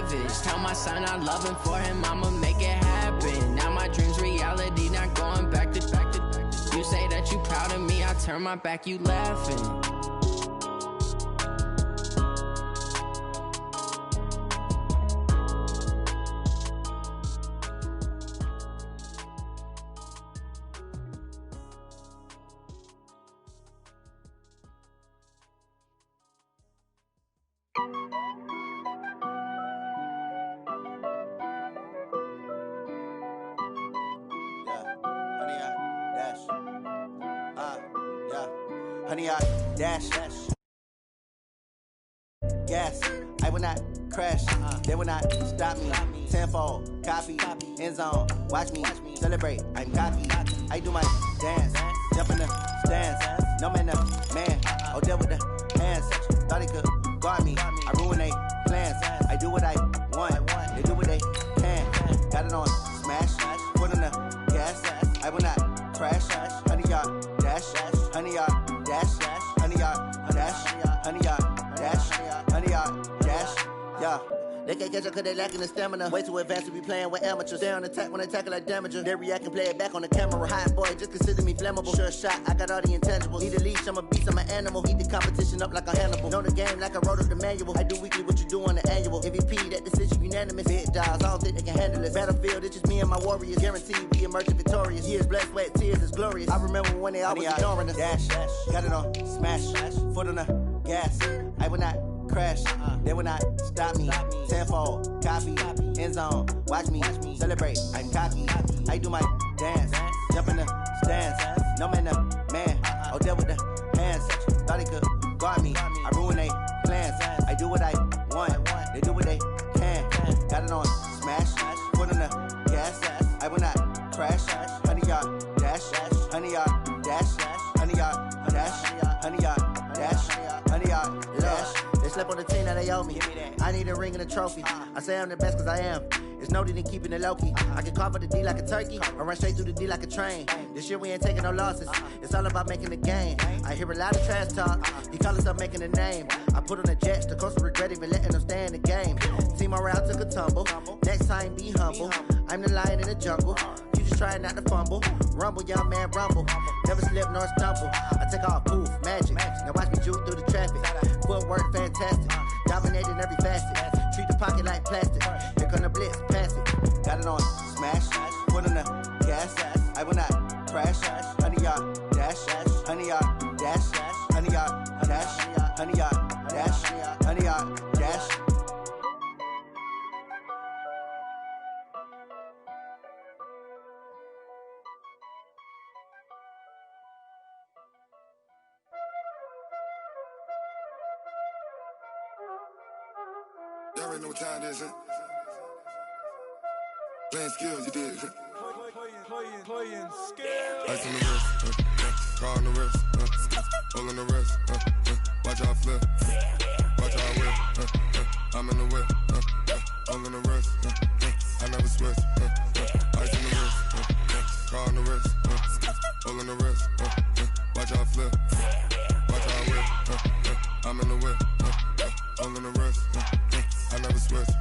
savage. Tell my son I love him, for him I'ma make it happen. Now my dreams reality, not going back to. You say that you proud of me, I turn my back, you laughing. Honey, I dash. Gas, I will not crash. They will not stop me. Tenfold, copy, end zone. Watch me celebrate. I'm cocky. I do my dance. Jump in the stands. No man, man. Oh, there with the hands. Thought he could guard me. I ruin they plans. I do what I want. They do what they can. Got it on smash. Put on the gas. I will not crash. Honey, y'all dash. Honey, y'all dash. Honey, y'all dash. Honey, y'all dash. Honey, y'all dash. Yeah. They can't catch up cause they lacking the stamina. Way too advanced to be playing with amateurs. They on attack when they tackle like damager. They react and play it back on the camera. Hot boy, just consider me flammable. Sure shot, I got all the intangibles. Need a leash, I'm a beast, I'm an animal. Eat the competition up like a Hannibal. Know the game like I wrote up the manual. I do weekly what you do on the annual. MVP, that decision unanimous. Big dogs, I don't think they can handle it. Battlefield, it's just me and my warriors. Guaranteed we emerge victorious. Years, blood, sweat, tears, it's glorious. I remember when they always ignoring us. Dash, got it on smash. Foot on the gas, I will not crash. They will not stop me. Tenfold, copy, end zone. Watch me celebrate. I'm cocky. I do my dance. Jump in the stands. No man, man. Oh, there with the hands. Thought he could guard me. I ruin they plans. I do what I want. They do what they can. Got it on smash. Put on the gas. I will not crash. Honey, y'all dash. Honey, y'all dash. Honey, y'all dash. Honey, y'all dash. Honey, y'all dash. They slept on the team that they owe me. I need a ring and a trophy. I say I'm the best cause I am. It's no need in keeping it low-key. I can carve up the D like a turkey or run straight through the D like a train. This year we ain't taking no losses. It's all about making the game. I hear a lot of trash talk. He call himself making a name. I put on the Jets. The coach will regret even letting them stay in the game. Team morale took a tumble. Next time be humble. I'm the lion in the jungle. You just trying not to fumble. Rumble, young man, rumble. Never slip nor stumble. I take off, poof, magic. Now watch me juke through the traffic. Footwork fantastic. Dominating every facet. Treat the pocket like plastic. Here come the blitz, pass it. Got it on smash. Put on the gas. I will not crash. Honey, y'all dash. Honey, y'all dash. Honey, y'all dash. Honey, y'all dash. Honey, y'all dash. Y'all already know what time it is, huh? Playing skills, you did. Playing skills. Ice on the wrist, car on the wrist, hole in the wrist, watch how I flip, watch how I whip, I'm in the whip, hole in the wrist, I never switch, ice on the wrist, car on the wrist, hole in the wrist, watch how I flip, watch how I whip, I'm in the whip, hole in the wrist, I never switch,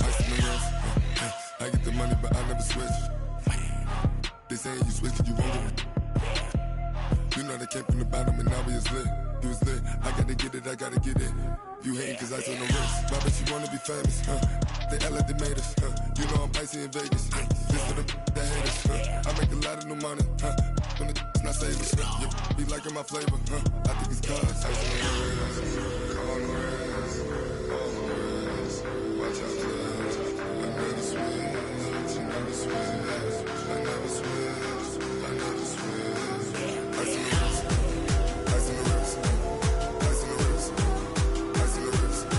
ice in the wrist, I get the money but I never switch. They saying you switch cause you won't get it. You know they came from the bottom and now we is lit. You was lit, I gotta get it, I gotta get it. You hating cause ice on the wrist. Why bet you wanna be famous, They act like they made us, You know I'm icy in Vegas, This for the that hate us, I make a lot of new money, When the not savers, You be liking my flavor, I think it's cause ice on the wrist, car on the wrist, all on the wrist, watch out for this. I never switch, I never switch. I never switch, I never switch. Ice in the wrist, ice in the wrist, ice in the wrist, ice in the wrist, ice in the wrist,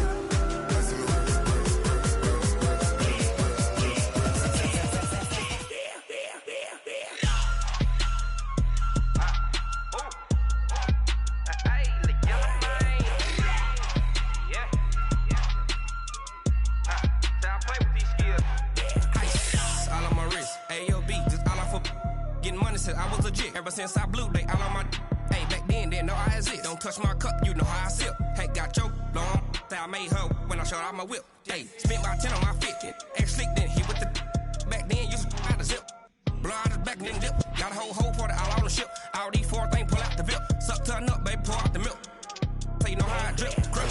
Since I was legit, ever since I blew, they all on my. Hey, back then in, didn't know I exist. Don't touch my cup, you know how I sip. Hey, got your long, that I made her when I showed out my whip. Hey, spent my 10 on my fit. Ex-slick, then hit with the back then, used to out the zip. Blow out his back, then dip. Got a whole party all on the ship. All these 4 things, pull out the VIP. Suck to a nut, baby, pour out the milk. So you know how I drip. Grip.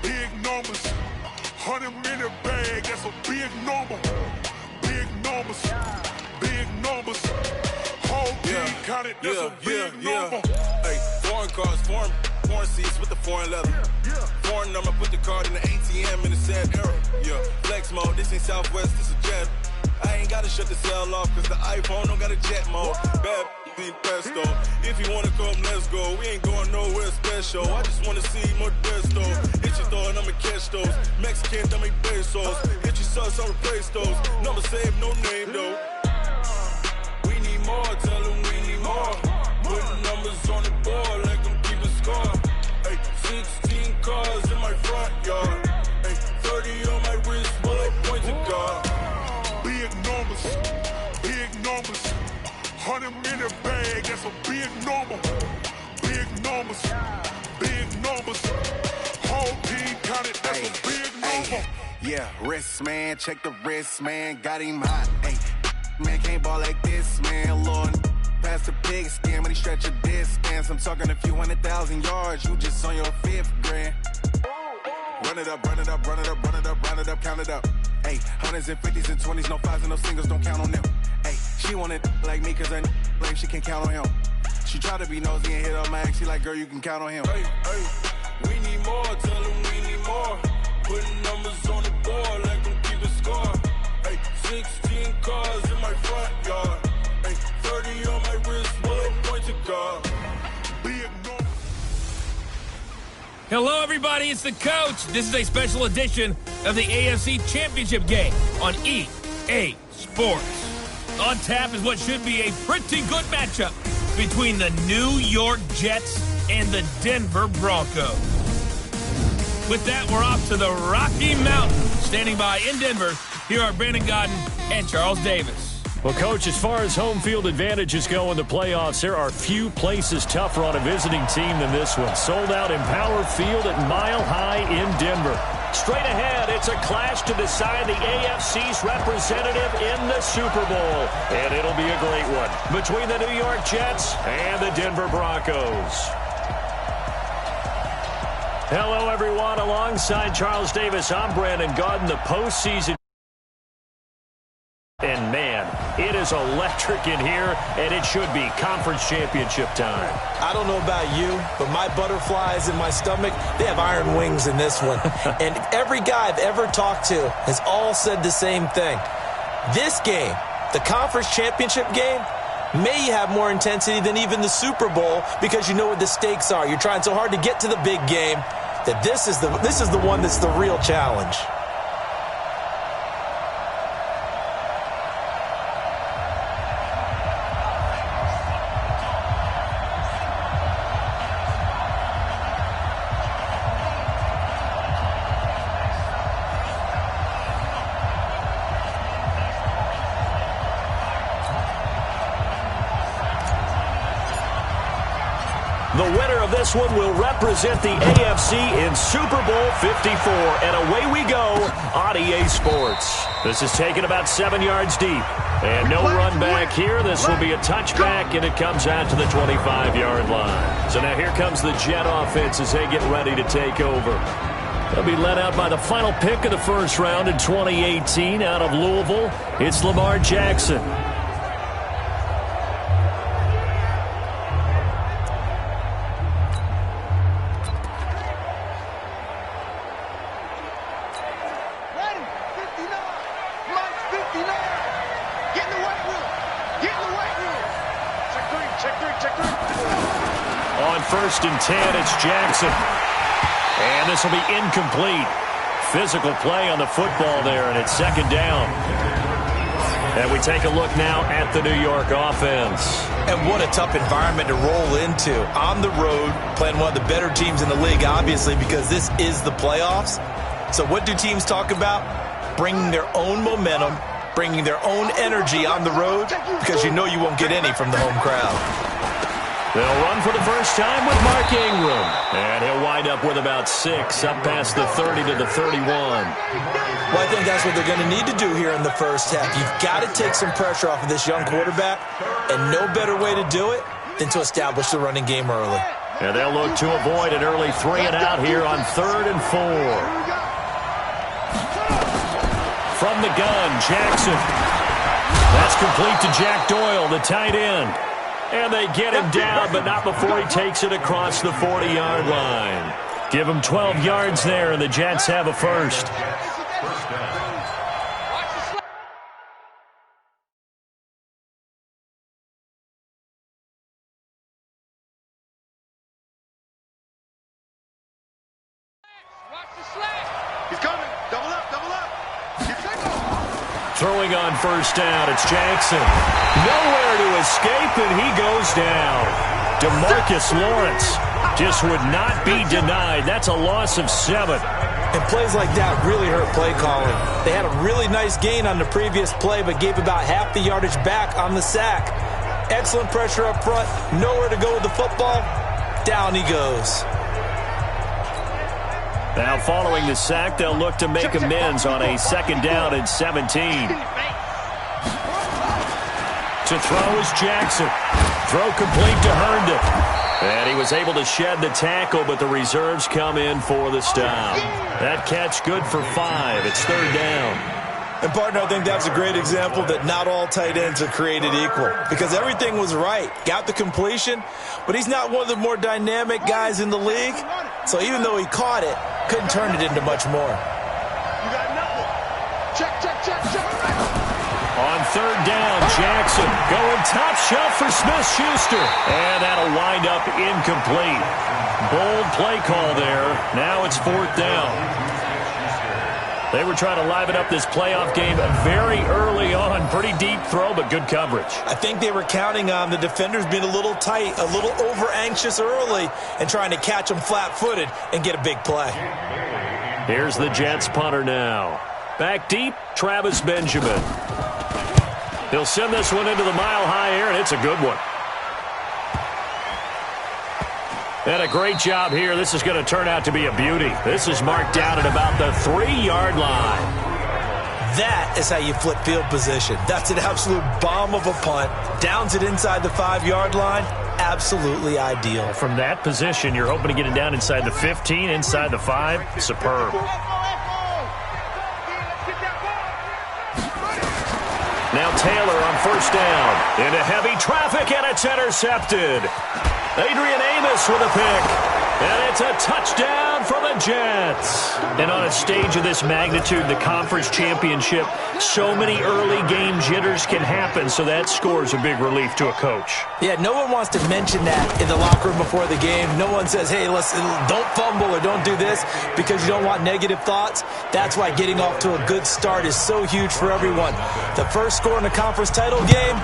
Big numbers, 100 minute bag, that's a big number. Big numbers, whole team counted, that's a big number. Hey, foreign cars, foreign seats with the foreign leather. Foreign number, put the card in the ATM in the sad era. Yeah, flex mode, this ain't Southwest, this a jet. I ain't gotta shut the cell off, cause the iPhone don't got a jet mode. Bad pesto. If you wanna come, let's go. We ain't going nowhere special. I just wanna see Modesto. Hit your throw and I'ma catch those. Mexican, dame pesos. Hit your sauce, I'll replace those. Number save, no name though. We need more, tell them we need more. Putting numbers on the board, let them keep a score. Ay, 16 cars in my front yard. Ay, 30 on my wrist, bullet point to God. Big numbers, big numbers. 100 minute bag, that's a big number. Big numbers, big numbers. Whole team counted, that's a big number. Yeah, wrist man, check the wrist man, got him hot. Ay, man can't ball like this, man. Lord, past the pig skin when he stretch a distance. I'm talking a few 100,000 yards, you just on your 5th grand. Run it up, run it up, run it up, run it up, run it up, count it up. Ay, hundreds and 50s and 20s, no 5s and no singles, don't count on them. Ay, she wanted like me cause her lame, she can't count on him. She tried to be nosy and hit up my ex, she like, girl, you can count on him. Hey, hey, we need more, tell them we need more. Putting numbers on the board, let them keep a score. Hey, 16 cars in my front yard. Hey, 30 on my wrist, bullet point to God. Big numbers. Hello, everybody. It's the coach. This is a special edition of the AFC Championship game on EA Sports. On tap is what should be a pretty good matchup between the New York Jets and the Denver Broncos. With that, we're off to the Rocky Mountains. Standing by in Denver, here are Brandon Godden and Charles Davis. Well, Coach, as far as home field advantages go in the playoffs, there are few places tougher on a visiting team than this one. Sold out Empower Field at Mile High in Denver. Straight ahead, it's a clash to decide the AFC's representative in the Super Bowl. And it'll be a great one between the New York Jets and the Denver Broncos. Hello, everyone. Alongside Charles Davis, I'm Brandon Godden. The postseason. And, man, it is electric in here, and it should be conference championship time. I don't know about you, but my butterflies in my stomach, they have iron wings in this one. And every guy I've ever talked to has all said the same thing. This game, the conference championship game, may have more intensity than even the Super Bowl because you know what the stakes are. You're trying so hard to get to the big game that this is the one that's the real challenge. The winner of this one will represent the AFC in Super Bowl 54. And away we go on EA Sports. This is taken about 7 yards deep. And no run back here. This will be a touchback, and it comes out to the 25-yard line. So now here comes the Jet offense as they get ready to take over. They'll be led out by the final pick of the first round in 2018 out of Louisville. It's Lamar Jackson. On 1st and 10, it's Jackson. And this will be incomplete. Physical play on the football there, and it's 2nd down. And we take a look now at the New York offense. And what a tough environment to roll into. On the road, playing one of the better teams in the league, obviously, because this is the playoffs. So what do teams talk about? Bringing their own momentum, bringing their own energy on the road, because you know you won't get any from the home crowd. They'll run for the first time with Mark Ingram. And he'll wind up with about 6, up past the 30 to the 31. Well, I think that's what they're going to need to do here in the first half. You've got to take some pressure off of this young quarterback, and no better way to do it than to establish the running game early. And they'll look to avoid an early 3-and-out here on 3rd and 4. From the gun, Jackson. That's complete to Jack Doyle, the tight end. And they get him down, but not before he takes it across the 40-yard line. Give him 12 yards there, and the Jets have a first. Throwing on first down, it's Jackson. Nowhere to escape, and he goes down. DeMarcus Lawrence just would not be denied. That's a loss of 7. And plays like that really hurt play calling. They had a really nice gain on the previous play, but gave about half the yardage back on the sack. Excellent pressure up front. Nowhere to go with the football. Down he goes. Now following the sack, they'll look to make amends on a 2nd down and 17. To throw is Jackson. Throw complete to Herndon. And he was able to shed the tackle, but the reserves come in for the stop. That catch good for 5. It's 3rd down. And, partner, I think that's a great example that not all tight ends are created equal, because everything was right. Got the completion, but he's not one of the more dynamic guys in the league. So even though he caught it, couldn't turn it into much more. You got nothing. Check. On 3rd down, Jackson going top shelf for Smith-Schuster. And that'll wind up incomplete. Bold play call there. Now it's 4th down. They were trying to liven up this playoff game very early on. Pretty deep throw, but good coverage. I think they were counting on the defenders being a little tight, a little over-anxious early, and trying to catch them flat-footed and get a big play. Here's the Jets punter now. Back deep, Travis Benjamin. He'll send this one into the mile-high air, and it's a good one. And a great job here. This is going to turn out to be a beauty. This is marked out at about the 3-yard line. That is how you flip field position. That's an absolute bomb of a punt. Downs it inside the 5-yard line. Absolutely ideal. From that position, you're hoping to get it down inside the 15, inside the 5. Superb. Now Taylor on 1st down. Into heavy traffic, and it's intercepted. Adrian Amos with a pick. And it's a touchdown for the Jets. And on a stage of this magnitude, the conference championship, so many early game jitters can happen, so that score's a big relief to a coach. Yeah, no one wants to mention that in the locker room before the game. No one says, hey, listen, don't fumble or don't do this because you don't want negative thoughts. That's why getting off to a good start is so huge for everyone. The first score in the conference title game,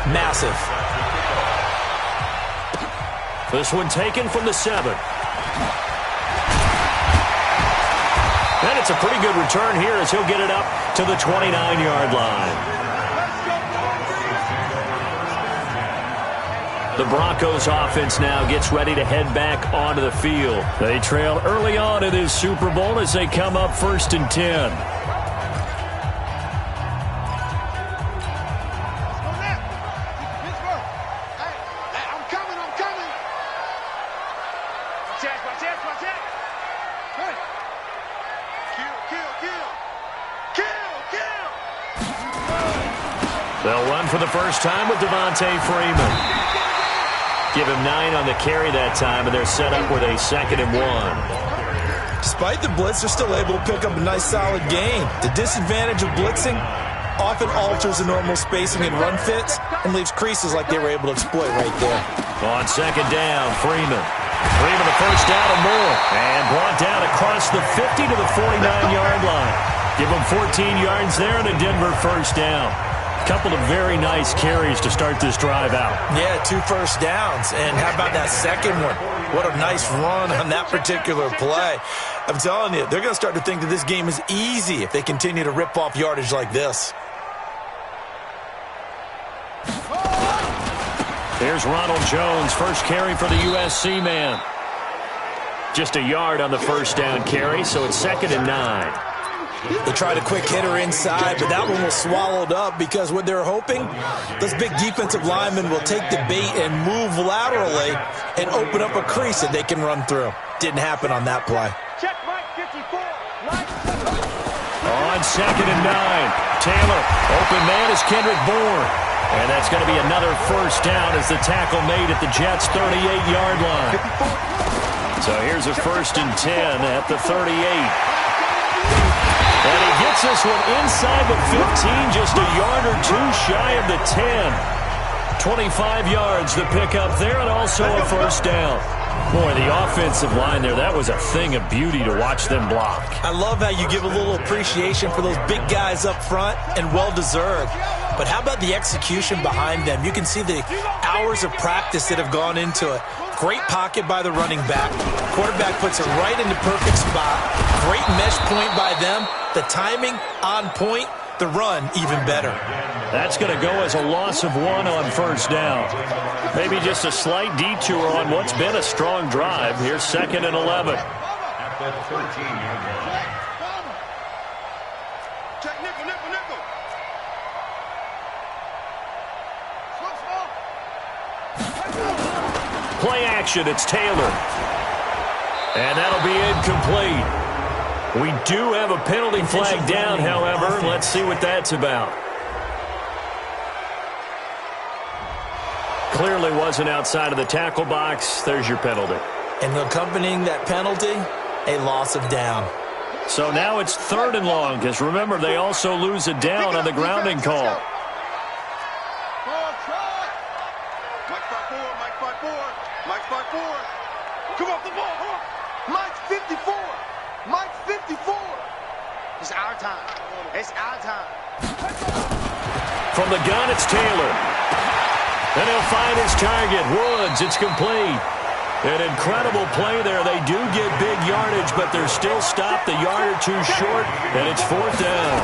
massive. This one taken from the 7. And it's a pretty good return here as he'll get it up to the 29-yard line. The Broncos offense now gets ready to head back onto the field. They trail early on in this Super Bowl as they come up 1st and 10. They'll run for the first time with Devontae Freeman. Give him 9 on the carry that time, and they're set up with a 2nd and 1. Despite the blitz, they're still able to pick up a nice, solid gain. The disadvantage of blitzing often alters the normal spacing and run fits and leaves creases like they were able to exploit right there. On 2nd down, Freeman the first down and more. And brought down across the 50 to the 49-yard line. Give him 14 yards there and a Denver first down. Couple of very nice carries to start this drive out. Yeah, 2 first downs. And how about that second one? What a nice run on that particular play. I'm telling you, they're going to start to think that this game is easy if they continue to rip off yardage like this. Here's Ronald Jones, first carry for the USC man. Just a yard on the first down carry, so it's 2nd and 9. They tried a quick hitter inside, but that one was swallowed up because what they're hoping, those big defensive linemen will take the bait and move laterally and open up a crease that they can run through. Didn't happen on that play. Check Mike 54. On 2nd and 9, Taylor, open man is Kendrick Bourne. And that's going to be another first down as the tackle made at the Jets' 38-yard line. So here's a 1st and 10 at the 38. And he gets this one inside the 15, just a yard or 2 shy of the 10. 25 yards the pickup there, and also a first down. Boy, the offensive line there, that was a thing of beauty to watch them block. I love how you give a little appreciation for those big guys up front, and well-deserved. But how about the execution behind them? You can see the hours of practice that have gone into it. Great pocket by the running back. Quarterback puts it right in the perfect spot. Great mesh point by them. The timing on point. The run even better. That's going to go as a loss of 1 on first down. Maybe just a slight detour on what's been a strong drive. Here's 2nd and 11. At the 13-yard line. Check nickel, nickel, nickel. Play action, it's Taylor. And that'll be incomplete. We do have a penalty flag down, however. Let's see what that's about. Clearly wasn't outside of the tackle box. There's your penalty. And accompanying that penalty, a loss of down. So now it's 3rd and long, because remember, they also lose a down on the grounding call. Mike's by 4. Come off the ball. Mike's 54. Mike's 54. It's our time. It's our time. From the gun, it's Taylor. And he'll find his target. Woods, it's complete. An incredible play there. They do get big yardage, but they're still stopped a yard or two short, and it's 4th down.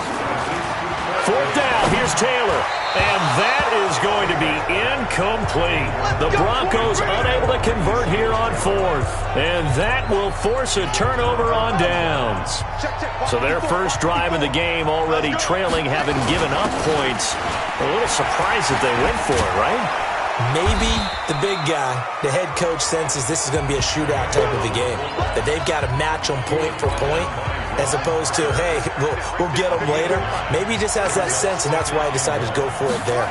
4th down, here's Taylor. And that is going to be incomplete. The Broncos unable to convert here on 4th. And that will force a turnover on downs. So their first drive of the game already trailing, having given up points. A little surprised that they went for it, right? Maybe the big guy, the head coach, senses this is going to be a shootout type of a game. That they've got to match them point for point, as opposed to, hey, we'll get them later. Maybe he just has that sense, and that's why he decided to go for it there.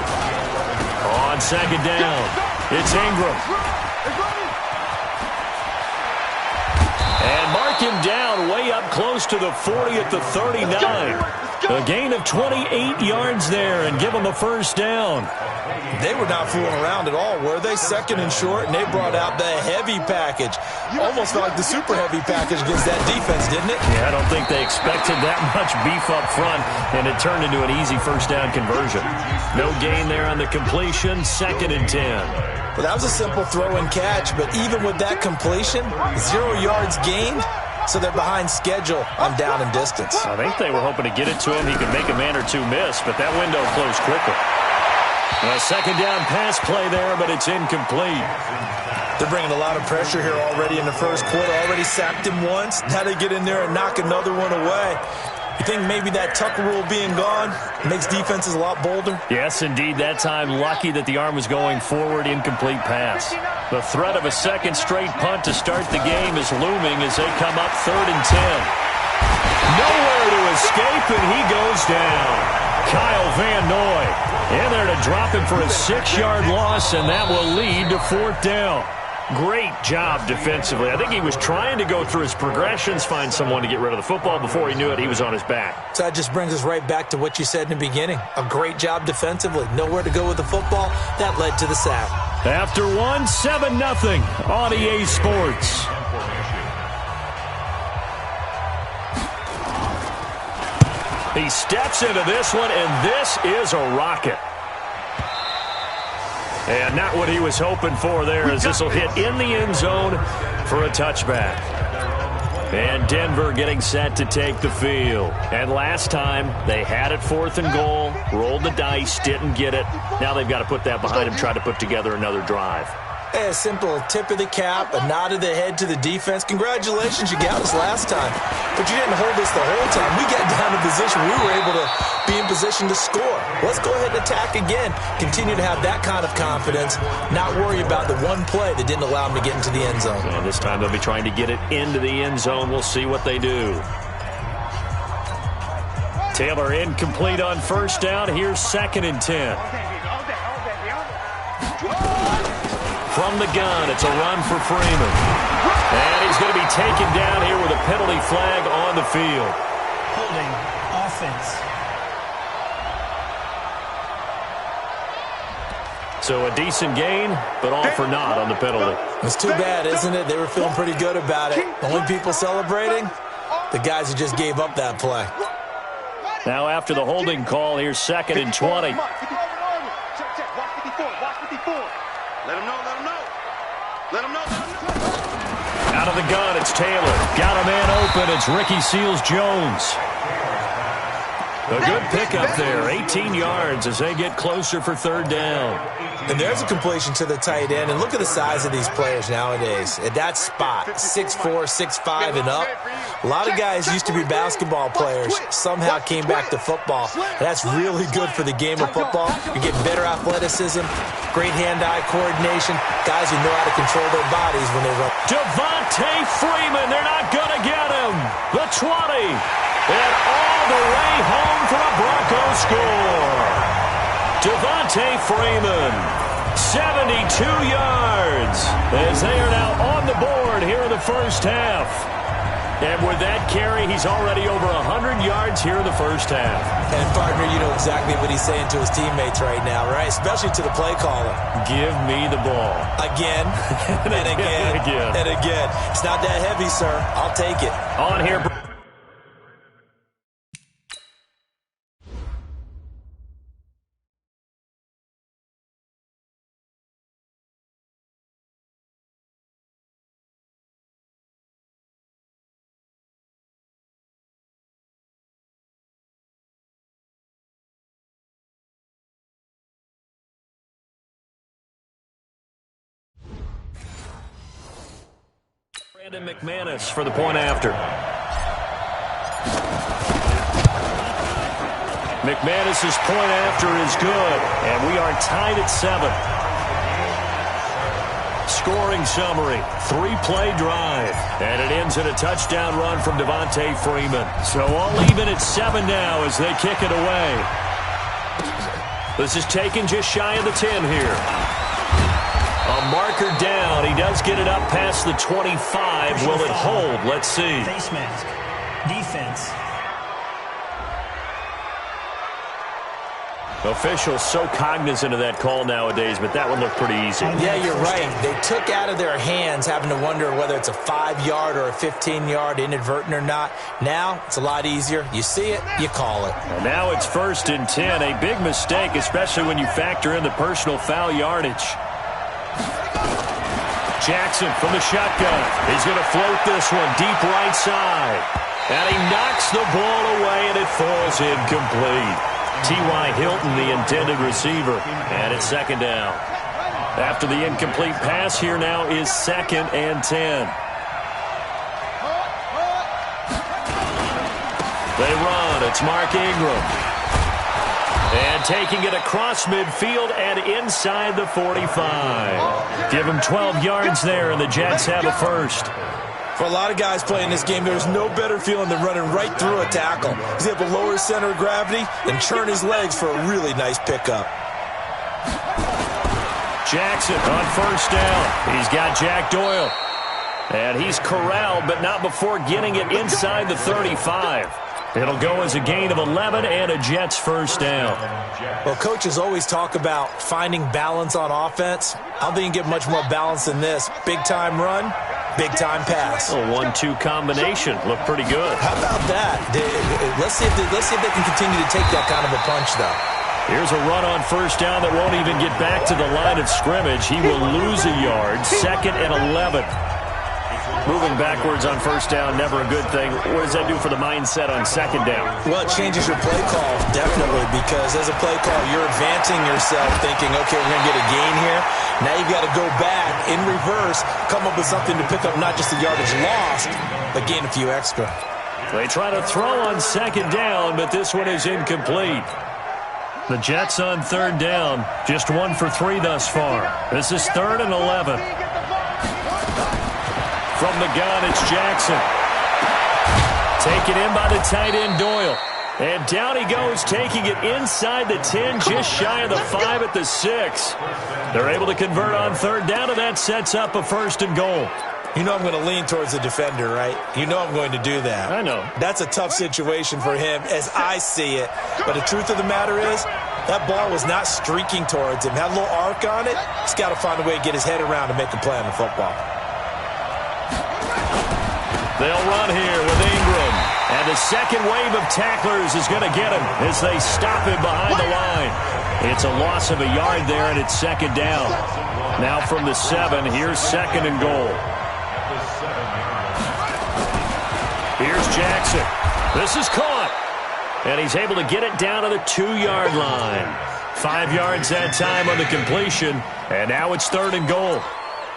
On 2nd down, it's Ingram. And mark him down way up close to the 40 at the 39. A gain of 28 yards there, and give him a first down. They were not fooling around at all, were they? 2nd and short, and they brought out the heavy package. Almost felt like the super heavy package against that defense, didn't it? Yeah, I don't think they expected that much beef up front, and it turned into an easy first down conversion. No gain there on the completion, 2nd and 10. Well, that was a simple throw and catch, but even with that completion, 0 yards gained, so they're behind schedule on down and distance. I think they were hoping to get it to him. He could make a man or two miss, but that window closed quickly. A 2nd down pass play there, but it's incomplete. They're bringing a lot of pressure here already in the first quarter. Already sacked him once. Now they get in there and knock another one away. You think maybe that Tucker rule being gone makes defenses a lot bolder? Yes, indeed. That time, lucky that the arm was going forward, incomplete pass. The threat of a second straight punt to start the game is looming as they come up 3rd and 10. Nowhere to escape, and he goes down. Kyle Van Noy in there to drop him for a 6-yard loss, and that will lead to 4th down. Great job defensively. I think he was trying to go through his progressions, find someone to get rid of the football. Before he knew it, he was on his back. So that just brings us right back to what you said in the beginning. A great job defensively. Nowhere to go with the football. That led to the sack. After 1, 7-0 on EA Sports. He steps into this one, and this is a rocket. And not what he was hoping for there, as this will hit in the end zone for a touchback. And Denver getting set to take the field. And last time, they had it 4th and goal, rolled the dice, didn't get it. Now they've got to put that behind them, try to put together another drive. A simple tip of the cap, a nod of the head to the defense. Congratulations, you got us last time. But you didn't hold us the whole time. We got down in position. We were able to be in position to score. Let's go ahead and attack again. Continue to have that kind of confidence. Not worry about the one play that didn't allow them to get into the end zone. And this time they'll be trying to get it into the end zone. We'll see what they do. Taylor incomplete on first down. Here's 2nd and 10. From the gun, it's a run for Freeman. And he's going to be taken down here with a penalty flag on the field. Holding offense. So a decent gain, but all for naught on the penalty. It's too bad, isn't it? They were feeling pretty good about it. The only people celebrating, the guys who just gave up that play. Now after the holding call, here's 2nd and 20. Check. Watch 54. Let him know. Out of the gun, it's Taylor. Got a man open. It's Ricky Seals-Jones. A good pickup there. 18 yards as they get closer for 3rd down. And there's a completion to the tight end. And look at the size of these players nowadays. At that spot, 6'4", 6'5", and up. A lot of guys used to be basketball players, somehow came back to football. And that's really good for the game of football. You're getting better athleticism, great hand-eye coordination, guys who know how to control their bodies when they run. Devontae Freeman, they're not going to get him. The 20. And all the way home for a Broncos score. Devontae Freeman, 72 yards, as they are now on the board here in the first half. And with that carry, he's already over 100 yards here in the first half. And, partner, you know exactly what he's saying to his teammates right now, right? Especially to the play caller. Give me the ball. Again, and again, and again. It's not that heavy, sir. I'll take it. On here. Brandon McManus for the point after. McManus's point after is good, and we are tied at 7. Scoring summary, 3-play drive, and it ends in a touchdown run from Devontae Freeman. So all even at 7 now as they kick it away. This is taken just shy of the 10 here. A marker down. He does get it up past the 25. Will it hold? Let's see. Face mask. Defense. Officials so cognizant of that call nowadays, but that one looked pretty easy. Yeah, you're right. They took out of their hands having to wonder whether it's a 5-yard or a 15-yard, inadvertent or not. Now, it's a lot easier. You see it, you call it. And now it's 1st and 10. A big mistake, especially when you factor in the personal foul yardage. Jackson from the shotgun. He's going to float this one deep right side. And he knocks the ball away, and it falls incomplete. T.Y. Hilton, the intended receiver. And it's 2nd down. After the incomplete pass, here now is 2nd and 10. They run. It's Mark Ingram. And taking it across midfield and inside the 45. Give him 12 yards there, and the Jets have a first. For a lot of guys playing this game, there's no better feeling than running right through a tackle. He's able to lower his center of gravity and churn his legs for a really nice pickup. Jackson on 1st down. He's got Jack Doyle. And he's corralled, but not before getting it inside the 35. It'll go as a gain of 11 and a Jets first down. Well, coaches always talk about finding balance on offense. I don't think you can get much more balance than this. Big-time run, big-time pass. A 1-2 combination. Looked pretty good. How about that? Let's see if they can continue to take that kind of a punch, though. Here's a run on 1st down that won't even get back to the line of scrimmage. He will lose a yard. 2nd and 11. Moving backwards on 1st down, never a good thing. What does that do for the mindset on 2nd down? Well, it changes your play call, definitely, because as a play call, you're advancing yourself thinking, okay, we're going to get a gain here. Now you've got to go back in reverse, come up with something to pick up not just the yardage lost, but gain a few extra. They try to throw on 2nd down, but this one is incomplete. The Jets on 3rd down, just 1 for 3 thus far. This is 3rd and 11. From the gun, it's Jackson. Taken in by the tight end, Doyle. And down he goes, taking it inside the 10, just shy of the 5 at the 6. They're able to convert on 3rd down, and that sets up a 1st and goal. You know I'm going to lean towards the defender, right? You know I'm going to do that. I know. That's a tough situation for him as I see it. But the truth of the matter is, that ball was not streaking towards him. Had a little arc on it. He's got to find a way to get his head around and make a play on the football. They'll run here with Ingram. And the second wave of tacklers is going to get him as they stop him behind the line. It's a loss of a yard there, and it's second down. Now from the 7, here's second and goal. Here's Jackson. This is caught. And he's able to get it down to the 2-yard line. 5 yards that time on the completion. And now it's third and goal.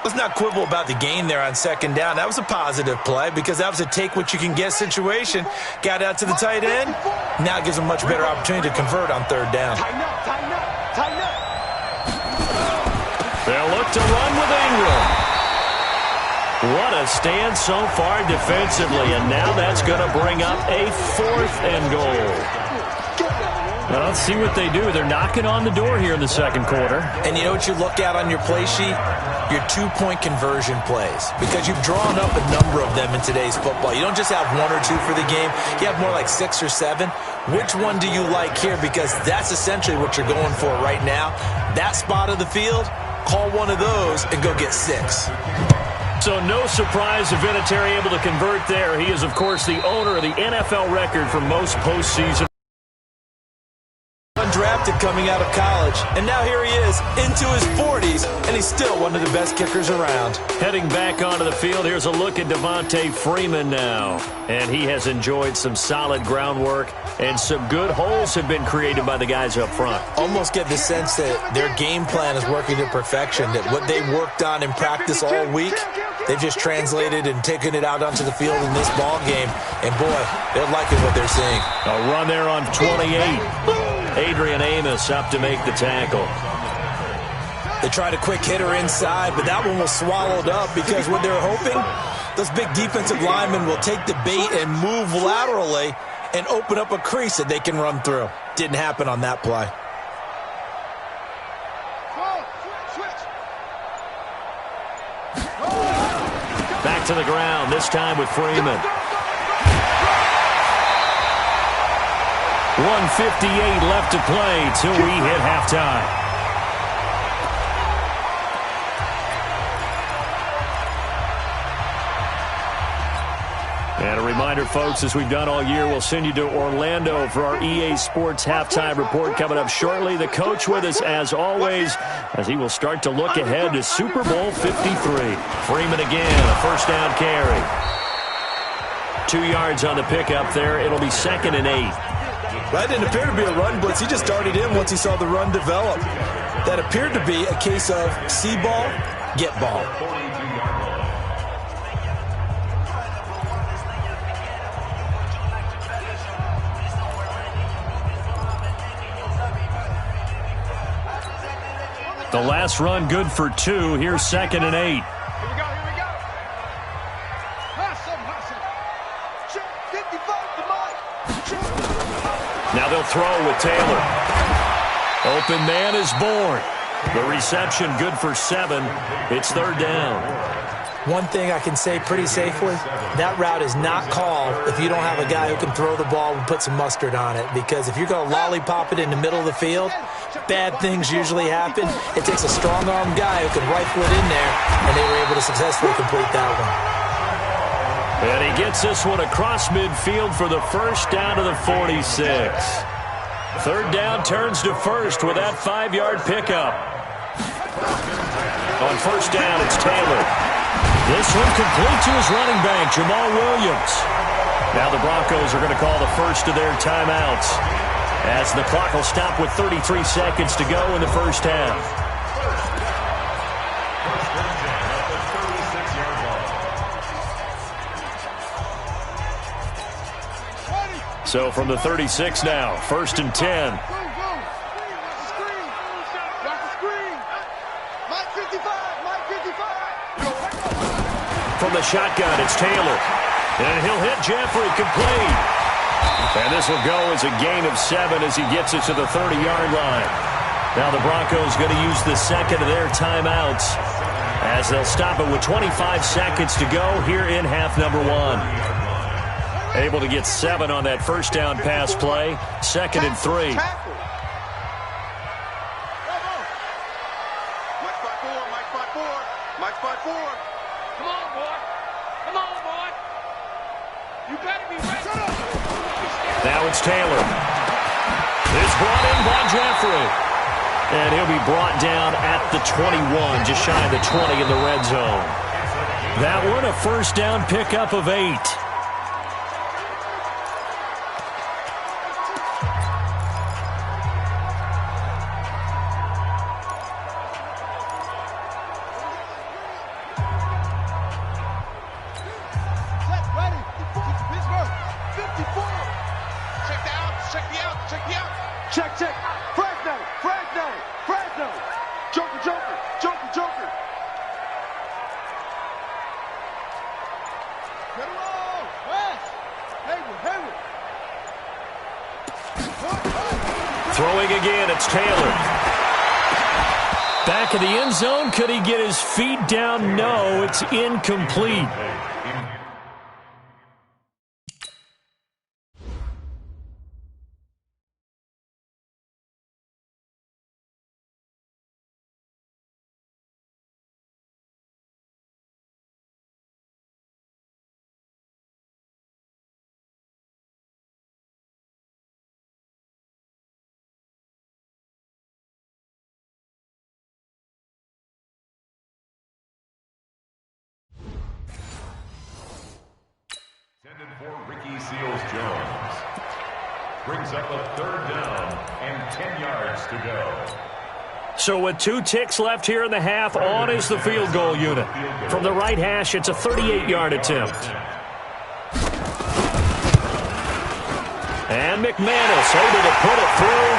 Let's not quibble about the gain there on second down. That was a positive play because that was a take-what-you-can-get situation. Got out to the tight end. Now it gives him a much better opportunity to convert on third down. They'll look to run with Ingram. What a stand so far defensively, and now that's going to bring up a 4th and goal. Well, let's see what they do. They're knocking on the door here in the second quarter. And you know what you look at on your play sheet? Your 2-point conversion plays. Because you've drawn up a number of them in today's football. You don't just have 1 or 2 for the game. You have more like 6 or 7. Which one do you like here? Because that's essentially what you're going for right now. That spot of the field, call one of those and go get 6. So no surprise if Vinatieri able to convert there. He is, of course, the owner of the NFL record for most postseason. Undrafted coming out of college, and now here he is into his 40s, and he's still one of the best kickers around. Heading back onto the field, here's a look at Devontae Freeman now. And he has enjoyed some solid groundwork, and some good holes have been created by the guys up front. Almost get the sense that their game plan is working to perfection, that what they worked on in practice all week, they've just translated and taken it out onto the field in this ball game. And boy, they're liking what they're seeing. A run there on 28. Adrian Amos up to make the tackle. They tried a quick hitter inside, but that one was swallowed up because what they're hoping, those big defensive linemen will take the bait and move laterally and open up a crease that they can run through. Didn't happen on that play. Back to the ground, this time with Freeman. 1:58 left to play till we hit halftime. And a reminder, folks, as we've done all year, we'll send you to Orlando for our EA Sports halftime report coming up shortly. The coach with us, as always, as he will start to look ahead to Super Bowl 53. Freeman again, a first down carry. 2 yards on the pickup there. It'll be 2nd and 8. That didn't appear to be a run blitz. He just darted in once he saw the run develop. That appeared to be a case of see ball, get ball. The last run good for 2. Here's 2nd and 8. Now they'll throw with Taylor. Open man is born. The reception good for 7. It's 3rd down. One thing I can say pretty safely, that route is not called if you don't have a guy who can throw the ball and put some mustard on it. Because if you're going to lollipop it in the middle of the field, bad things usually happen. It takes a strong-arm guy who can rifle it in there, and they were able to successfully complete that one. And he gets this one across midfield for the first down to the 46. 3rd down turns to 1st with that 5-yard pickup. On 1st down, it's Taylor. This one complete to his running back, Jamal Williams. Now the Broncos are going to call the first of their timeouts, as the clock will stop with 33 seconds to go in the first half. So from the 36 now, 1st and 10. From the shotgun, it's Taylor. And he'll hit Jeffrey complete. And this will go as a gain of 7 as he gets it to the 30-yard line. Now the Broncos going to use the second of their timeouts as they'll stop it with 25 seconds to go here in half number one. Able to get 7 on that first down pass play. 2nd and 3. Mike 5-4. Come on, boy. Come on, boy. You better be ready. Now it's Taylor. It's brought in by Jeffrey. And he'll be brought down at the 21, just shy of the 20 in the red zone. That one, a first down pickup of 8. Throwing again, it's Taylor. Back in the end zone, could he get his feet down? No, it's incomplete. For Ricky Seals-Jones. Brings up a 3rd down and 10 yards to go. So with 2 ticks left here in the half, on is the field goal unit. From the right hash, it's a 38-yard attempt. And McManus able to put it through,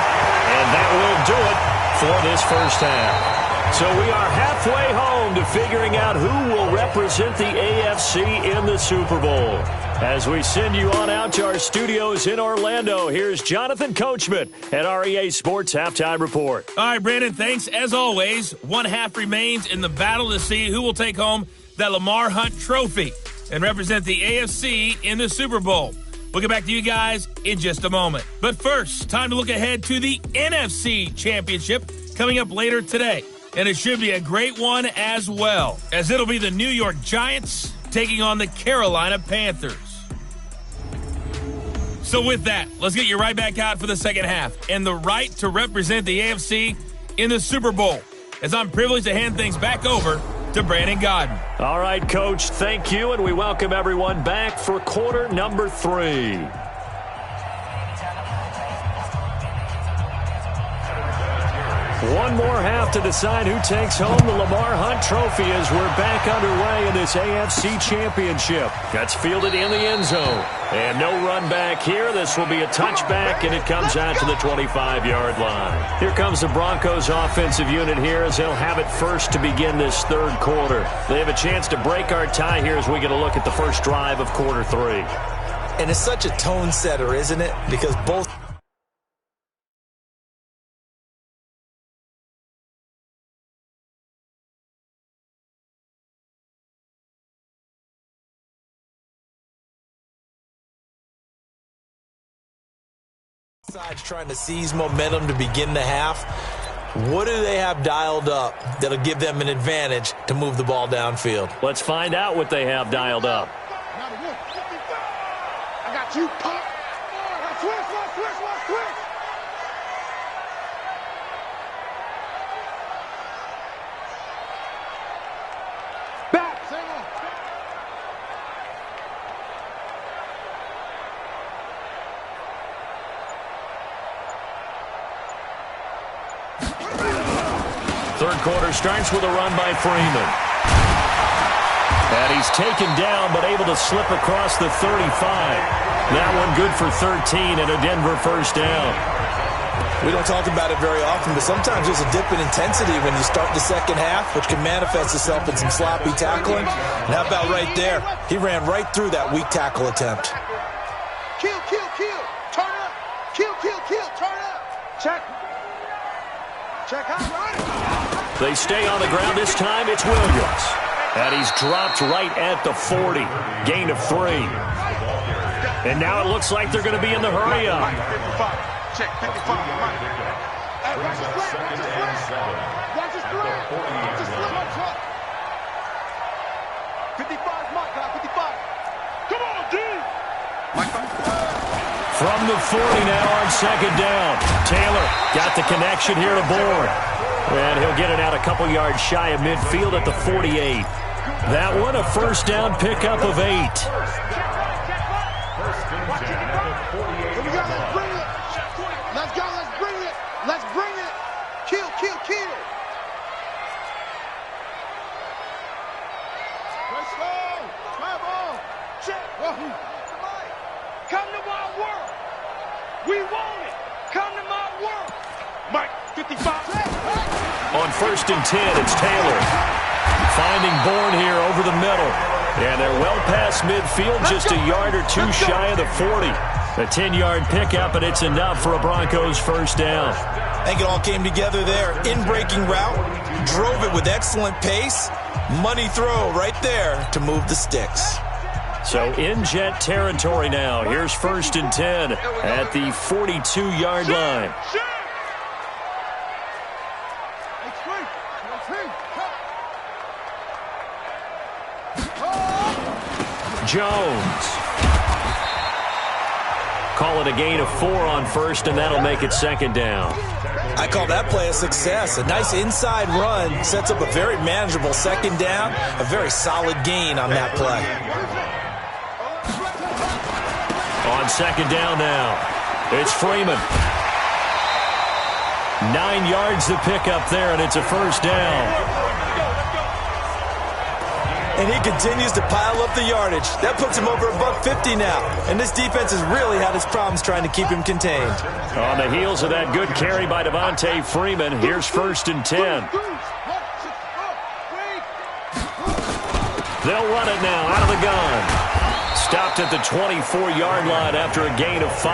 and that will do it for this first half. So we are halfway home to figuring out who will represent the AFC in the Super Bowl. As we send you on out to our studios in Orlando, here's Jonathan Coachman at REA Sports Halftime Report. All right, Brandon, thanks. As always, 1 half remains in the battle to see who will take home that Lamar Hunt trophy and represent the AFC in the Super Bowl. We'll get back to you guys in just a moment. But first, time to look ahead to the NFC Championship coming up later today. And it should be a great one as well, as it'll be the New York Giants taking on the Carolina Panthers. So with that, let's get you right back out for the second half and the right to represent the AFC in the Super Bowl, as I'm privileged to hand things back over to Brandon Godden. All right, Coach, thank you, and we welcome everyone back for quarter number 3. One more half to decide who takes home the Lamar Hunt trophy as we're back underway in this AFC Championship. That's fielded in the end zone. And no run back here. This will be a touchback, and it comes out to the 25-yard line. Here comes the Broncos offensive unit here as they'll have it first to begin this 3rd quarter. They have a chance to break our tie here as we get a look at the first drive of quarter 3. And it's such a tone setter, isn't it? Because both sides trying to seize momentum to begin the half. What do they have dialed up that'll give them an advantage to move the ball downfield? Let's find out what they have dialed up. I got you, Pop. Switch. Back. Third quarter starts with a run by Freeman. And he's taken down but able to slip across the 35. That one good for 13 and a Denver first down. We don't talk about it very often, but sometimes there's a dip in intensity when you start the second half, which can manifest itself in some sloppy tackling. And how about right there? He ran right through that weak tackle attempt. Kill. Turn up. Kill. Turn up. Check. Check out. Run. They stay on the ground. This time it's Williams. And he's dropped right at the 40. Gain of 3. And now it looks like they're going to be in the hurry up. Check 55. Watch his slip. Watch his slip. 55, Mike. 55. Come on, D. From the 40 now on second down. Taylor got the connection here to Bourne. And he'll get it out a couple yards shy of midfield at the 48. That one a first down pickup of 8. Let's go, let's bring it. Let's bring it. Kill. Let's go. Come on. Check. Come to my world. We want it. Come to my world. Mike, 55. On first and 10, it's Taylor. Finding Bourne here over the middle. And they're well past midfield, just a yard or two shy of the 40. A 10-yard pickup, and it's enough for a Broncos first down. I think it all came together there. In-breaking route, drove it with excellent pace. Money throw right there to move the sticks. So in Jet territory now. Here's first and 10 at the 42-yard line. Jones. Call it a gain of 4 on first, and that'll make it second down. I call that play a success. A nice inside run sets up a very manageable second down. A very solid gain on that play. On second down now, it's Freeman. 9 yards to pick up there, and it's a first down. And he continues to pile up the yardage. That puts him over $150 now. And this defense has really had its problems trying to keep him contained. On the heels of that good carry by Devontae Freeman, here's first and 10. They'll run it now out of the gun. Stopped at the 24-yard line after a gain of 5.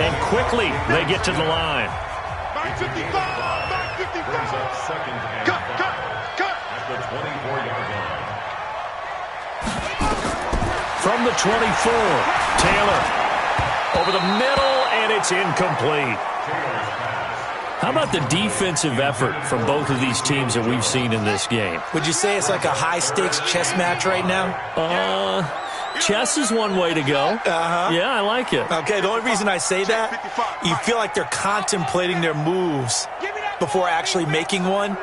And quickly they get to the line. 55. Cut. The 24-yard line. From the 24, Taylor over the middle, and it's incomplete. How about the defensive effort from both of these teams that we've seen in this game? Would you say it's like a high-stakes chess match right now? Chess is one way to go. Yeah, I like it. Okay, the only reason I say that, you feel like they're contemplating their moves before actually making one,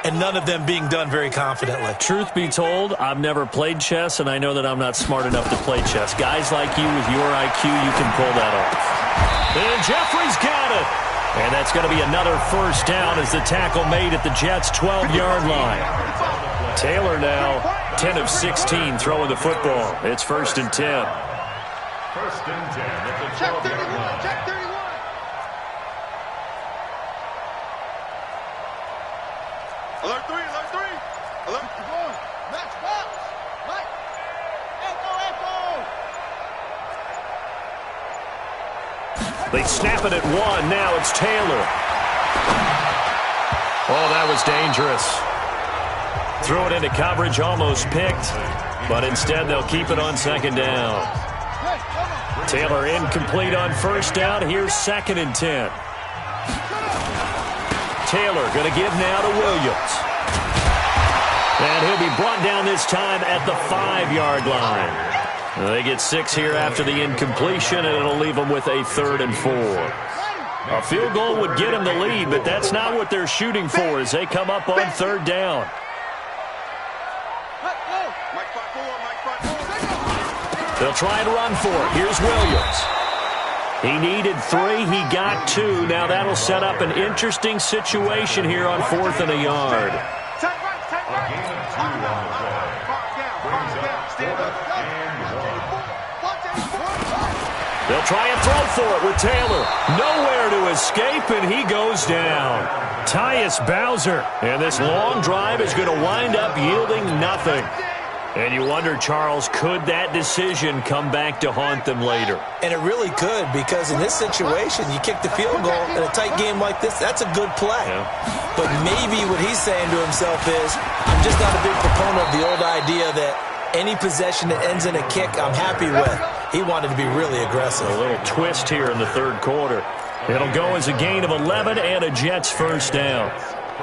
and none of them being done very confidently. Truth be told, I've never played chess, and I know that I'm not smart enough to play chess. Guys like you with your IQ, you can pull that off. And Jeffrey's got it. And that's going to be another first down as the tackle made at the Jets' 12-yard line. Taylor now 10 of 16 throwing the football. It's first and 10. First and 10 at the 12-yard line. Check 31. Alert 3. Alert 1. Match box. Mike. Echo. They snap it at 1. Now it's Taylor. Oh, that was dangerous. Threw it into coverage, almost picked, but instead they'll keep it on second down. Taylor incomplete on first down. Here's second and 10. Taylor going to give now to Williams. And he'll be brought down this time at the 5-yard line. They get 6 here after the incompletion, and it'll leave them with a 3rd and 4. A field goal would get them the lead, but that's not what they're shooting for as they come up on 3rd down. They'll try and run for it. Here's Williams. He needed 3. He got 2. Now that'll set up an interesting situation here on 4th and a yard. They'll try and throw for it with Taylor. Nowhere to escape, and he goes down. Tyus Bowser. And this long drive is going to wind up yielding nothing. And you wonder, Charles, could that decision come back to haunt them later? And it really could, because in this situation, you kick the field goal in a tight game like this, that's a good play. Yeah. But maybe what he's saying to himself is, I'm just not a big proponent of the old idea that any possession that ends in a kick, I'm happy with. He wanted to be really aggressive. A little twist here in the third quarter. It'll go as a gain of 11 and a Jets first down.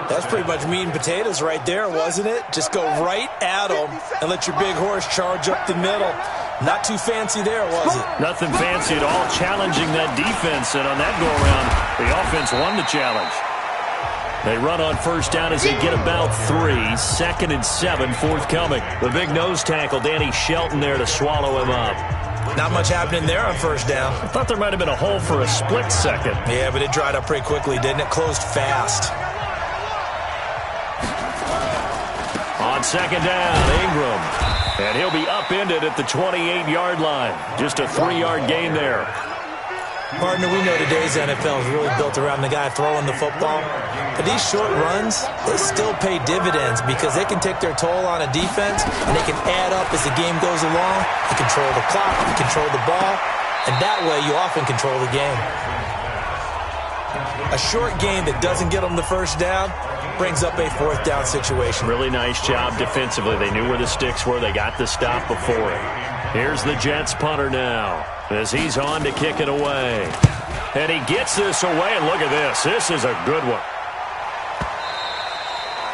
That's pretty much meat and potatoes right there, wasn't it? Just go right at him and let your big horse charge up the middle. Not too fancy there, was it? Nothing fancy at all, challenging that defense. And on that go-around, the offense won the challenge. They run on first down as they get about 3. 2nd and 7 forthcoming. The big nose tackle, Danny Shelton, there to swallow him up. Not much happening there on first down. I thought there might have been a hole for a split second. Yeah, but it dried up pretty quickly, didn't it? Closed fast. On second down, Ingram. And he'll be upended at the 28-yard line. Just a 3-yard gain there. Partner, we know today's NFL is really built around the guy throwing the football. But these short runs, they still pay dividends because they can take their toll on a defense and they can add up as the game goes along. You control the clock, you control the ball, and that way you often control the game. A short game that doesn't get them the first down brings up a 4th down situation. Really nice job defensively. They knew where the sticks were. They got the stop before it. Here's the Jets punter now as he's on to kick it away. And he gets this away, and look at this. This is a good one.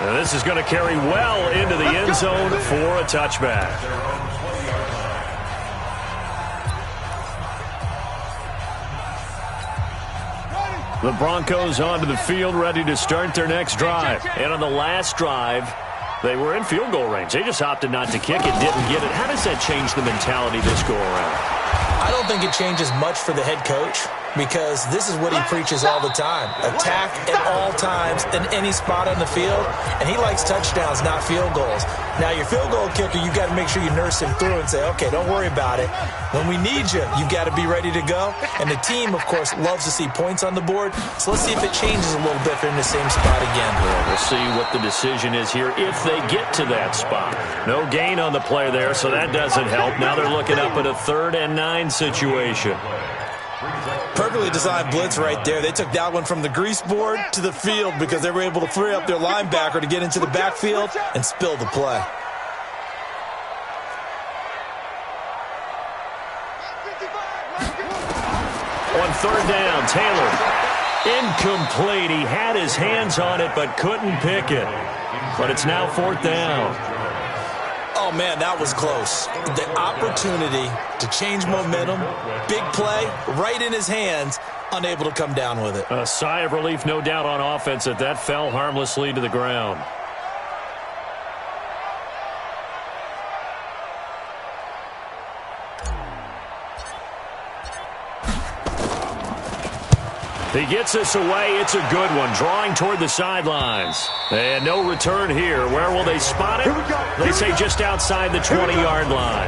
And this is going to carry well into the end zone for a touchback. The Broncos onto the field, ready to start their next drive. And on the last drive, they were in field goal range. They just opted not to kick it, didn't get it. How does that change the mentality this go around? I don't think it changes much for the head coach because this is what he preaches all the time. Attack at all times in any spot on the field, and he likes touchdowns, not field goals. Now, your field goal kicker, you got to make sure you nurse him through and say, okay, don't worry about it. When we need you, you've got to be ready to go. And the team, of course, loves to see points on the board. So let's see if it changes a little bit if they're in the same spot again. Yeah, we'll see what the decision is here if they get to that spot. No gain on the play there, so that doesn't help. Now they're looking up at a 3rd and 9 situation. Perfectly designed blitz right there. They took that one from the grease board to the field because they were able to free up their linebacker to get into the backfield and spill the play. On 3rd down, Taylor. Incomplete. He had his hands on it but couldn't pick it. But it's now 4th down. Oh, man, that was close. The opportunity to change momentum, big play, right in his hands, unable to come down with it. A sigh of relief, no doubt, on offense that fell harmlessly to the ground. He gets this away. It's a good one. Drawing toward the sidelines. And no return here. Where will they spot it? They say just outside the 20-yard line.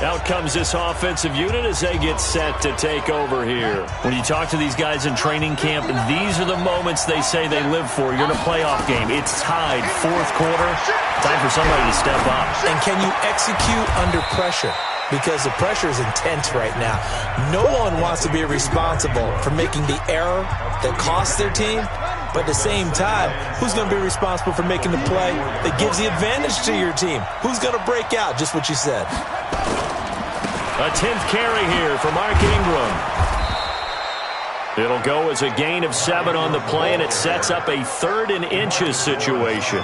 Out comes this offensive unit as they get set to take over here. When you talk to these guys in training camp, these are the moments they say they live for. You're in a playoff game. It's tied. 4th quarter. Time for somebody to step up. And can you execute under pressure? Because the pressure is intense right now. No one wants to be responsible for making the error that costs their team. But at the same time, who's going to be responsible for making the play that gives the advantage to your team? Who's going to break out? Just what you said. A 10th carry here for Mark Ingram. It'll go as a gain of 7 on the play, and it sets up a 3rd and inches situation.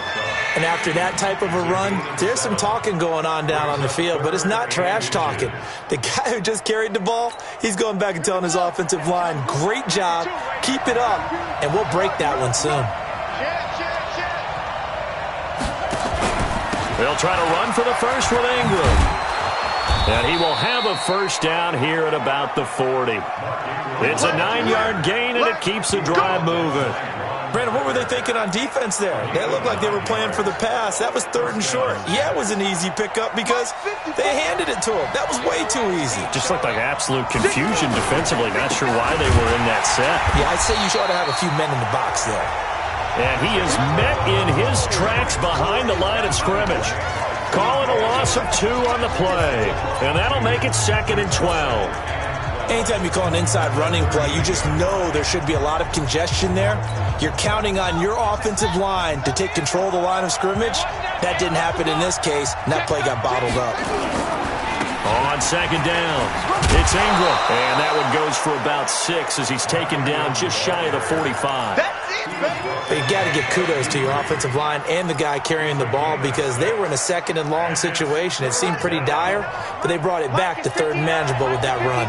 And after that type of a run, there's some talking going on down on the field, but it's not trash talking. The guy who just carried the ball, he's going back and telling his offensive line, great job, keep it up, and we'll break that one soon. They'll try to run for the first with Ingram. And he will have a first down here at about the 40. It's a 9-yard gain, and it keeps the drive moving. Brandon, what were they thinking on defense there? They looked like they were playing for the pass. That was 3rd and short. Yeah, it was an easy pickup because they handed it to him. That was way too easy. Just looked like absolute confusion defensively. Not sure why they were in that set. Yeah, I'd say you ought to have a few men in the box there. And he is met in his tracks behind the line of scrimmage. Calling and a loss of 2 on the play. And that'll make it 2nd and 12. Anytime you call an inside running play, you just know there should be a lot of congestion there. You're counting on your offensive line to take control of the line of scrimmage. That didn't happen in this case, and that play got bottled up. On 2nd down, it's Ingram. And that one goes for about 6 as he's taken down just shy of the 45. You got to give kudos to your offensive line and the guy carrying the ball because they were in a 2nd and long situation. It seemed pretty dire, but they brought it back to 3rd and manageable with that run.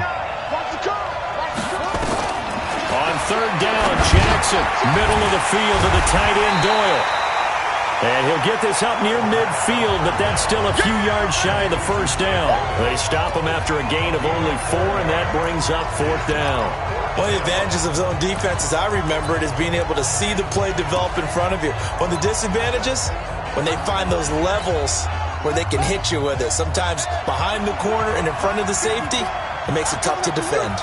On 3rd down, Jackson, middle of the field to the tight end, Doyle. And he'll get this up near midfield, but that's still a few yards shy of the 1st down. They stop him after a gain of only 4, and that brings up 4th down. One of the advantages of zone defense, as I remember it, is being able to see the play develop in front of you. One of the disadvantages, when they find those levels where they can hit you with it. Sometimes behind the corner and in front of the safety, it makes it tough to defend.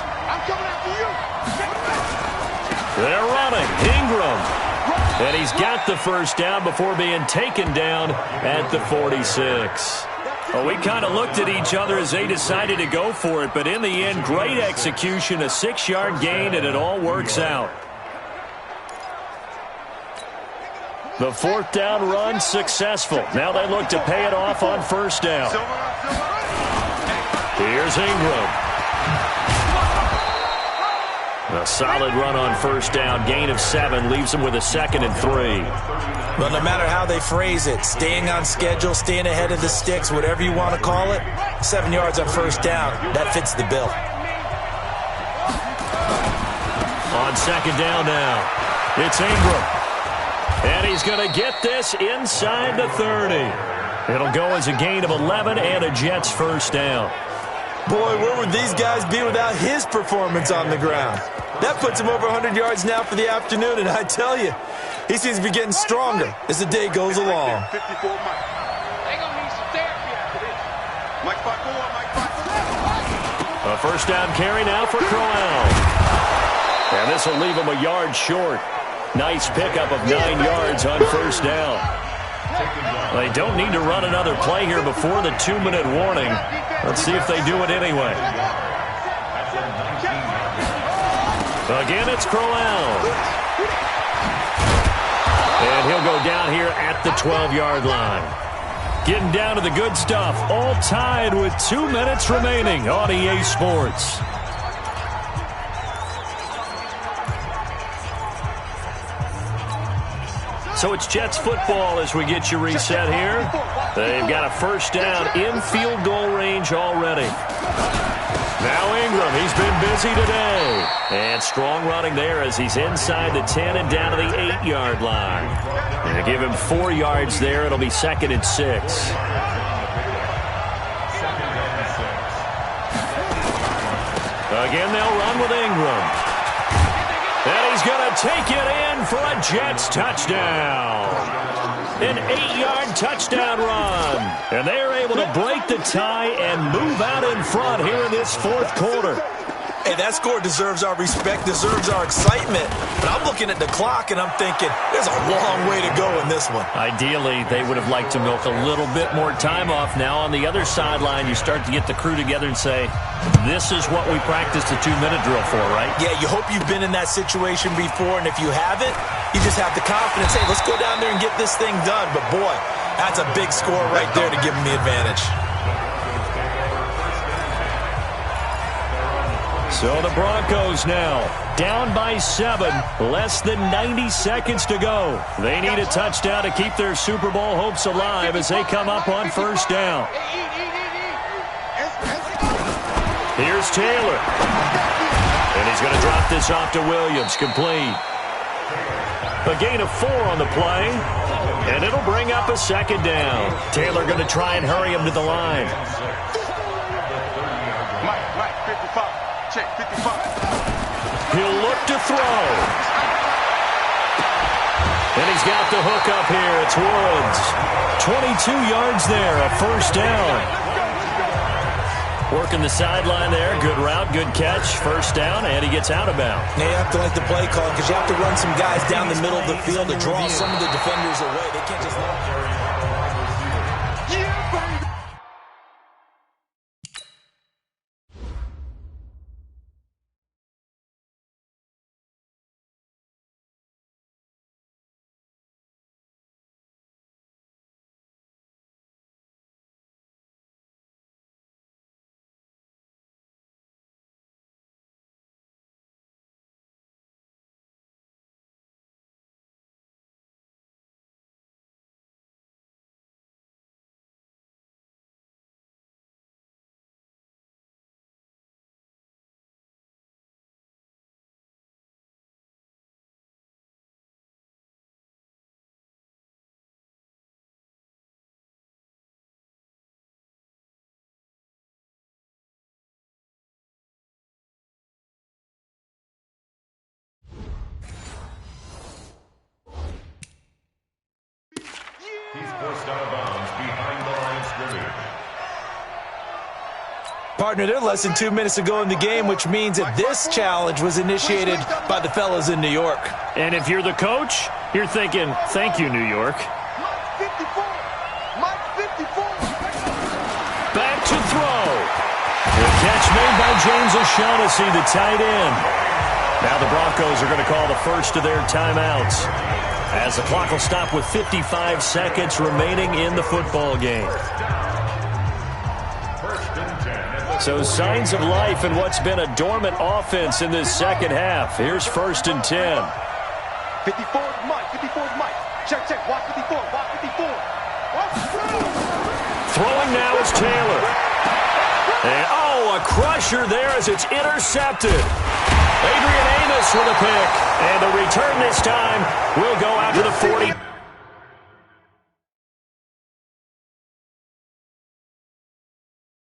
They're running. Ingram. And he's got the 1st down before being taken down at the 46. Well, we kind of looked at each other as they decided to go for it, but in the end, great execution, a 6-yard gain, and it all works out. The 4th down run successful. Now they look to pay it off on 1st down. Here's Ingram. A solid run on 1st down. Gain of 7 leaves them with a 2nd and 3. Well, no matter how they phrase it, staying on schedule, staying ahead of the sticks, whatever you want to call it, 7 yards on 1st down, that fits the bill. On 2nd down now, it's Ingram. And he's going to get this inside the 30. It'll go as a gain of 11 and a Jets 1st down. Boy, where would these guys be without his performance on the ground? That puts him over 100 yards now for the afternoon, and I tell you, he seems to be getting stronger as the day goes along. A 1st down carry now for Crowell. And this will leave him a yard short. Nice pickup of 9 yards on 1st down. They don't need to run another play here before the 2-minute warning. Let's see if they do it anyway. Again, it's Crowell. And he'll go down here at the 12-yard line. Getting down to the good stuff. All tied with 2 minutes remaining on EA Sports. So it's Jets football as we get you reset here. They've got a 1st down in field goal range already. Now Ingram, he's been busy today. And strong running there as he's inside the 10 and down to the 8-yard line. And to give him 4 yards there, it'll be 2nd and 6. Again, they'll run with Ingram. And he's going to take it in for a Jets touchdown. An 8-yard touchdown run. And they are able to break the tie and move out in front here in this 4th quarter. Hey, that score deserves our respect, deserves our excitement. But I'm looking at the clock, and I'm thinking, there's a long way to go in this one. Ideally, they would have liked to milk a little bit more time off. Now on the other sideline, you start to get the crew together and say, this is what we practiced the 2-minute drill for, right? Yeah, you hope you've been in that situation before, and if you haven't, you just have the confidence, hey, let's go down there and get this thing done. But boy, that's a big score right there to give them the advantage. So the Broncos now down by 7, less than 90 seconds to go. They need a touchdown to keep their Super Bowl hopes alive as they come up on 1st down. Here's Taylor. And he's going to drop this off to Williams, complete. A gain of 4 on the play, and it'll bring up a 2nd down. Taylor going to try and hurry him to the line. Mike, 55. Check, 55. He'll look to throw. And he's got the hook up here. It's Woods. 22 yards there, a 1st down. Working the sideline there. Good route, good catch. 1st down, and he gets out of bounds. Now you have to like the play call because you have to run some guys down the middle of the field to draw some of the defenders away. They can't just let them. Partner, they're less than 2 minutes to go in the game, which means that this challenge was initiated by the fellas in New York. And if you're the coach, you're thinking, thank you, New York. Back to throw. The catch made by James O'Shaughnessy, the tight end. Now the Broncos are going to call the first of their timeouts, as the clock will stop with 55 seconds remaining in the football game. So signs of life in what's been a dormant offense in this second half. Here's 1st and 10. 54 is Mike. 54 is Mike. Check, check. Watch 54. Watch 54. Throwing now is Taylor. And, a crusher there as it's intercepted. Adrian Amos with a pick. And the return this time will go out to the 40.